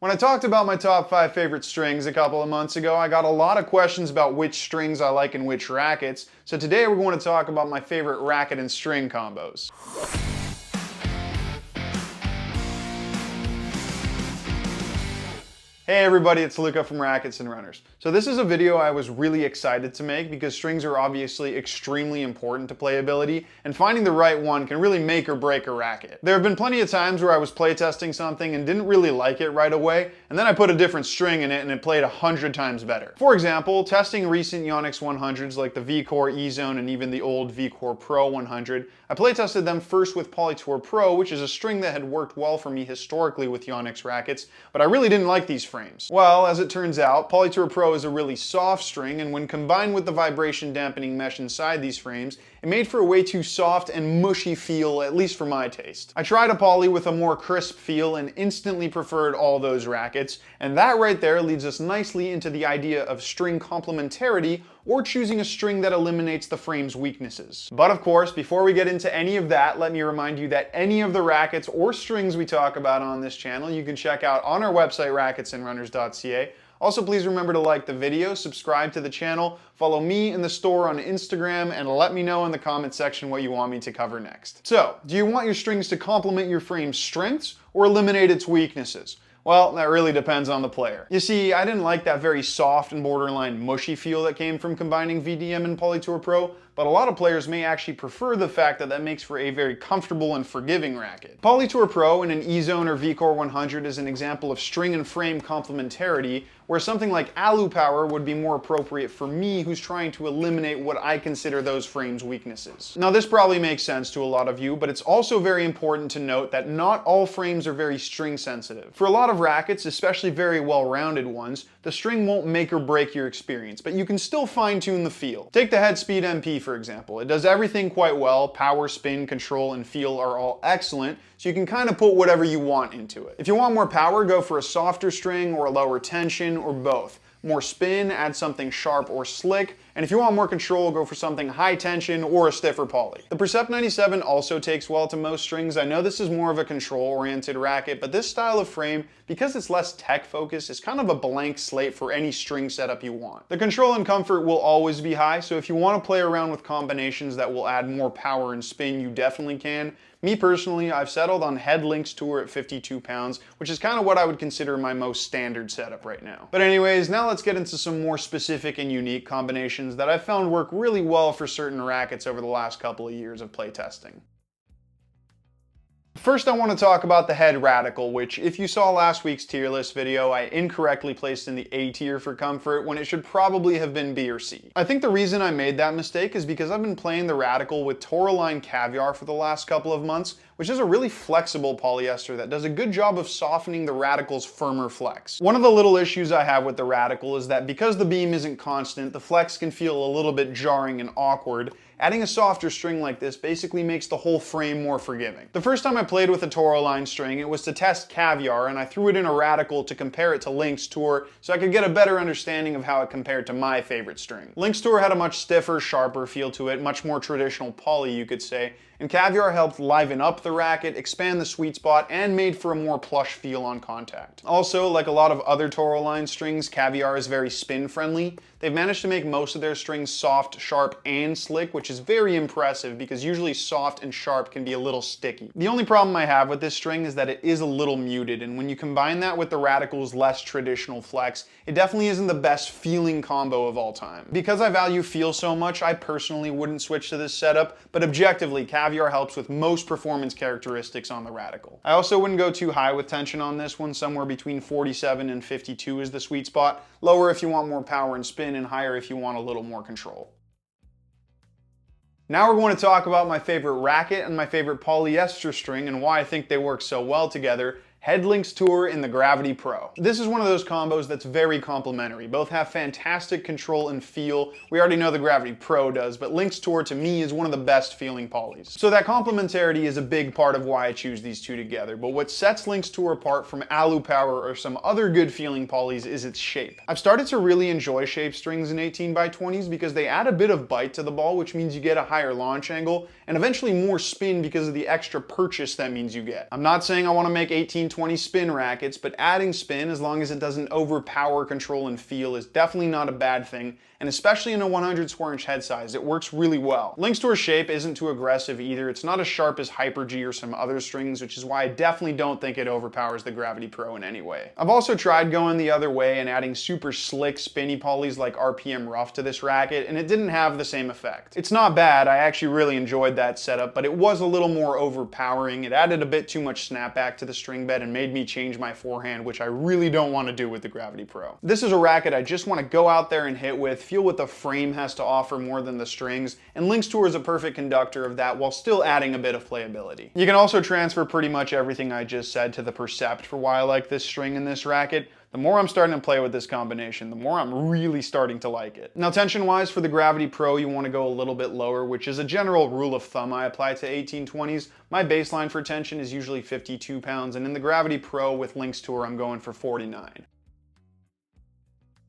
When I talked about my top 5 favorite strings a couple of months ago, I got a lot of questions about which strings I like in which rackets, so today we're going to talk about my favorite racket and string combos. Hey everybody, it's Luca from Rackets Runners. So this is a video I was really excited to make because strings are obviously extremely important to playability, and finding the right one can really make or break a racket. There have been plenty of times where I was playtesting something and didn't really like it right away, and then I put a different string in it and it played 100 times better. For example, testing recent Yonex 100s like the V-Core E-Zone and even the old V-Core Pro 100, I playtested them first with Polytour Pro, which is a string that had worked well for me historically with Yonex rackets, but I really didn't like these frames. Well, as it turns out, Polytour Pro is a really soft string, and when combined with the vibration dampening mesh inside these frames, it made for a way too soft and mushy feel, at least for my taste. I tried a poly with a more crisp feel and instantly preferred all those rackets, and that right there leads us nicely into the idea of string complementarity, or choosing a string that eliminates the frame's weaknesses. But of course, before we get into any of that, let me remind you that any of the rackets or strings we talk about on this channel you can check out on our website racketsandrunners.ca. Also, please remember to like the video, subscribe to the channel, follow me in the store on Instagram, and let me know in the comment section what you want me to cover next. So, do you want your strings to complement your frame's strengths or eliminate its weaknesses? Well, that really depends on the player. You see, I didn't like that very soft and borderline mushy feel that came from combining VDM and Polytour Pro, but a lot of players may actually prefer the fact that that makes for a very comfortable and forgiving racket. Polytour Pro in an E-Zone or V-Core 100 is an example of string and frame complementarity, where something like Alu Power would be more appropriate for me who's trying to eliminate what I consider those frames' weaknesses. Now this probably makes sense to a lot of you, but it's also very important to note that not all frames are very string sensitive. For a lot of rackets, especially very well-rounded ones, the string won't make or break your experience, but you can still fine-tune the feel. Take the Headspeed MP for example. It does everything quite well. Power, spin, control, and feel are all excellent, so you can kind of put whatever you want into it. If you want more power, go for a softer string or a lower tension or both. More spin, add something sharp or slick, and if you want more control, go for something high tension or a stiffer poly. The Percept 97 also takes well to most strings. I know this is more of a control-oriented racket, but this style of frame, because it's less tech-focused, is kind of a blank slate for any string setup you want. The control and comfort will always be high, so if you want to play around with combinations that will add more power and spin, you definitely can. Me personally, I've settled on head Lynx Tour at 52 pounds, which is kind of what I would consider my most standard setup right now. But anyways, now let's get into some more specific and unique combinations that I've found work really well for certain rackets over the last couple of years of playtesting. First, I want to talk about the head radical, which, if you saw last week's tier list video, I incorrectly placed in the A tier for comfort when it should probably have been B or C. I think the reason I made that mistake is because I've been playing the radical with Toraline Caviar for the last couple of months, which is a really flexible polyester that does a good job of softening the radical's firmer flex. One of the little issues I have with the radical is that because the beam isn't constant, the flex can feel a little bit jarring and awkward. Adding a softer string like this basically makes the whole frame more forgiving. The first time I played with a Toraline string, it was to test Caviar, and I threw it in a radical to compare it to Lynx Tour so I could get a better understanding of how it compared to my favorite string. Lynx Tour had a much stiffer, sharper feel to it, much more traditional poly you could say, and Caviar helped liven up the racket, expand the sweet spot, and made for a more plush feel on contact. Also, like a lot of other Toraline strings, Caviar is very spin friendly. They've managed to make most of their strings soft, sharp, and slick, which is very impressive because usually soft and sharp can be a little sticky. The only problem I have with this string is that it is a little muted, and when you combine that with the radical's less traditional flex, it definitely isn't the best feeling combo of all time. Because I value feel so much, I personally wouldn't switch to this setup, but objectively, Caviar helps with most performance characteristics on the radical. I also wouldn't go too high with tension on this one. Somewhere between 47 and 52 is the sweet spot. Lower if you want more power and spin, and higher if you want a little more control. Now we're going to talk about my favorite racket and my favorite polyester string and why I think they work so well together. Head Lynx Tour in the Gravity Pro. This is one of those combos that's very complementary. Both have fantastic control and feel. We already know the Gravity Pro does, but Lynx Tour to me is one of the best feeling polys. So that complementarity is a big part of why I choose these two together, but what sets Lynx Tour apart from Alu Power or some other good feeling polys is its shape. I've started to really enjoy shape strings in 18x20s because they add a bit of bite to the ball, which means you get a higher launch angle, and eventually more spin because of the extra purchase that means you get. I'm not saying I want to make 18 1820 spin rackets, but adding spin, as long as it doesn't overpower control and feel, is definitely not a bad thing, and especially in a 100 square inch head size, it works really well. Lynx Tour shape isn't too aggressive either. It's not as sharp as Hyper G or some other strings, which is why I definitely don't think it overpowers the Gravity Pro in any way. I've also tried going the other way and adding super slick spinny polys like RPM Rough to this racket, and it didn't have the same effect. It's not bad, I actually really enjoyed that setup, but it was a little more overpowering. It added a bit too much snapback to the string bed and made me change my forehand, which I really don't want to do with the Gravity Pro. This is a racket I just want to go out there and hit with, feel what the frame has to offer more than the strings, and Lynx Tour is a perfect conductor of that while still adding a bit of playability. You can also transfer pretty much everything I just said to the Percept for why I like this string in this racket. The more I'm starting to play with this combination, the more I'm really starting to like it. Now, tension-wise, for the Gravity Pro, you want to go a little bit lower, which is a general rule of thumb I apply to 1820s. My baseline for tension is usually 52 pounds, and in the Gravity Pro with Lynx Tour, I'm going for 49.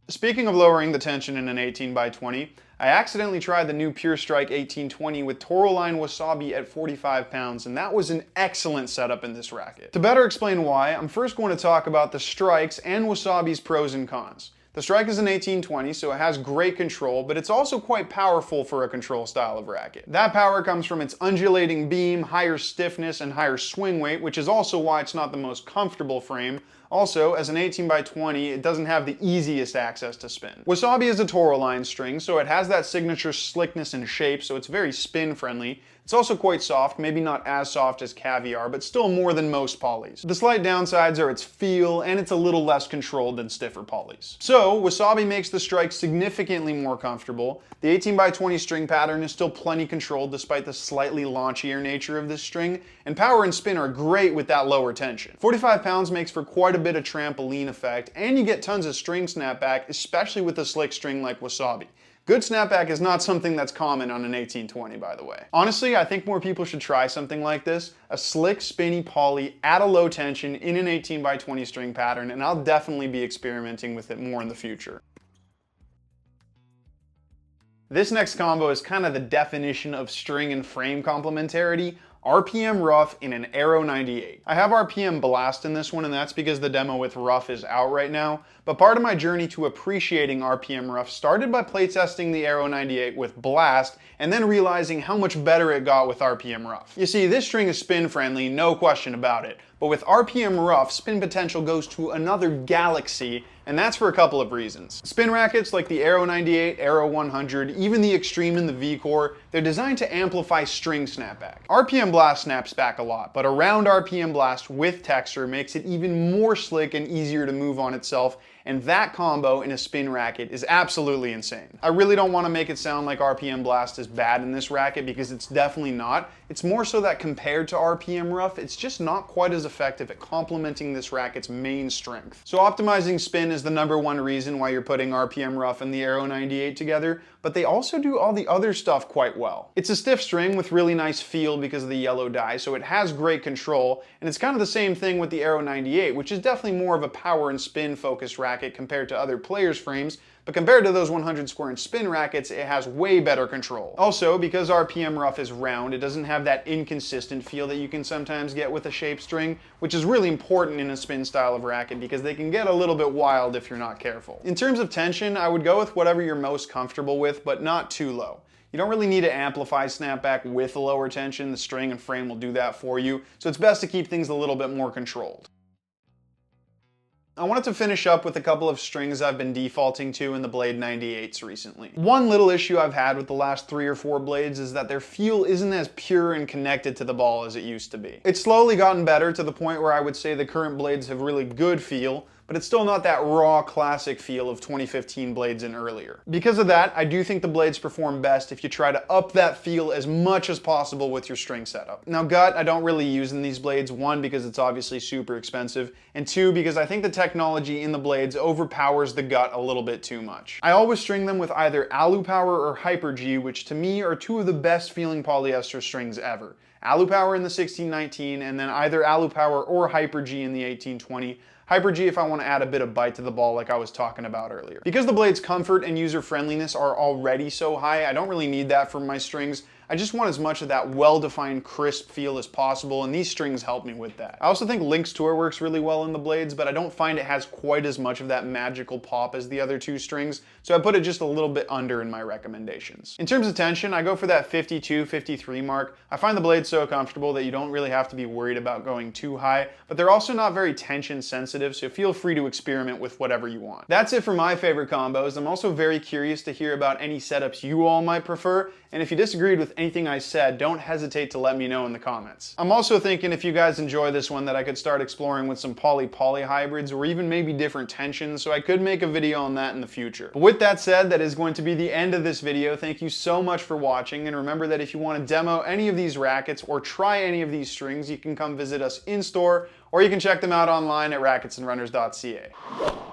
Speaking of lowering the tension in an 18x20, I accidentally tried the new Pure Strike 1820 with Toroline Wasabi at 45 pounds, and that was an excellent setup in this racket. To better explain why, I'm first going to talk about the Strike's and Wasabi's pros and cons. The Strike is an 1820, so it has great control, but it's also quite powerful for a control style of racket. That power comes from its undulating beam, higher stiffness, and higher swing weight, which is also why it's not the most comfortable frame. Also, as an 18x20, it doesn't have the easiest access to spin. Wasabi is a Toroline string, so it has that signature slickness and shape, so it's very spin friendly. It's also quite soft, maybe not as soft as Caviar, but still more than most polys. The slight downsides are its feel, and it's a little less controlled than stiffer polys. So, Wasabi makes the Strike significantly more comfortable. The 18x20 string pattern is still plenty controlled despite the slightly launchier nature of this string, and power and spin are great with that lower tension. 45 pounds makes for quite a bit of trampoline effect, and you get tons of string snapback, especially with a slick string like Wasabi. Good snapback is not something that's common on an 1820, by the way. Honestly, I think more people should try something like this, a slick, spinny poly at a low tension in an 18x20 string pattern, and I'll definitely be experimenting with it more in the future. This next combo is kind of the definition of string and frame complementarity. RPM Rough in an Aero 98. I have RPM Blast in this one, and that's because the demo with Rough is out right now, but part of my journey to appreciating RPM Rough started by playtesting the Aero 98 with Blast, and then realizing how much better it got with RPM Rough. You see, this string is spin friendly, no question about it, but with RPM Rough, spin potential goes to another galaxy, and that's for a couple of reasons. Spin rackets like the Aero 98, Aero 100, even the Extreme and the V-Core, they're designed to amplify string snapback. RPM Blast snaps back a lot, but around RPM Blast with texture makes it even more slick and easier to move on itself, and that combo in a spin racket is absolutely insane. I really don't want to make it sound like RPM Blast is bad in this racket, because it's definitely not. It's more so that compared to RPM Rough, it's just not quite as effective at complementing this racket's main strength. So optimizing spin is the #1 reason why you're putting RPM Rough and the Aero 98 together, but they also do all the other stuff quite well. It's a stiff string with really nice feel because of the yellow dye, so it has great control, and it's kind of the same thing with the Aero 98, which is definitely more of a power and spin focused racket compared to other players' frames, but compared to those 100 square inch spin rackets, it has way better control. Also, because RPM Rough is round, it doesn't have that inconsistent feel that you can sometimes get with a shape string, which is really important in a spin style of racket because they can get a little bit wild if you're not careful. In terms of tension, I would go with whatever you're most comfortable with, but not too low. You don't really need to amplify snapback with a lower tension. The string and frame will do that for you, so it's best to keep things a little bit more controlled. I wanted to finish up with a couple of strings I've been defaulting to in the Blade 98s recently. One little issue I've had with the last 3 or 4 blades is that their feel isn't as pure and connected to the ball as it used to be. It's slowly gotten better to the point where I would say the current blades have really good feel, but it's still not that raw classic feel of 2015 blades and earlier. Because of that, I do think the blades perform best if you try to up that feel as much as possible with your string setup. Now gut, I don't really use in these blades, 1 because it's obviously super expensive, and 2 because I think the technology in the blades overpowers the gut a little bit too much. I always string them with either Alu Power or Hyper G, which to me are 2 of the best feeling polyester strings ever. Alu Power in the 1619, and then either Alu Power or Hyper G in the 1820. Hyper G if I want to add a bit of bite to the ball like I was talking about earlier. Because the blade's comfort and user friendliness are already so high, I don't really need that for my strings. I just want as much of that well-defined, crisp feel as possible, and these strings help me with that. I also think Lynx Tour works really well in the blades, but I don't find it has quite as much of that magical pop as the other two strings, so I put it just a little bit under in my recommendations. In terms of tension, I go for that 52, 53 mark. I find the blades so comfortable that you don't really have to be worried about going too high, but they're also not very tension sensitive, so feel free to experiment with whatever you want. That's it for my favorite combos. I'm also very curious to hear about any setups you all might prefer, and if you disagreed with anything I said, don't hesitate to let me know in the comments. I'm also thinking if you guys enjoy this one that I could start exploring with some poly-poly hybrids or even maybe different tensions, so I could make a video on that in the future. But with that said, that is going to be the end of this video. Thank you so much for watching, and remember that if you want to demo any of these rackets or try any of these strings, you can come visit us in store, or you can check them out online at racketsandrunners.ca.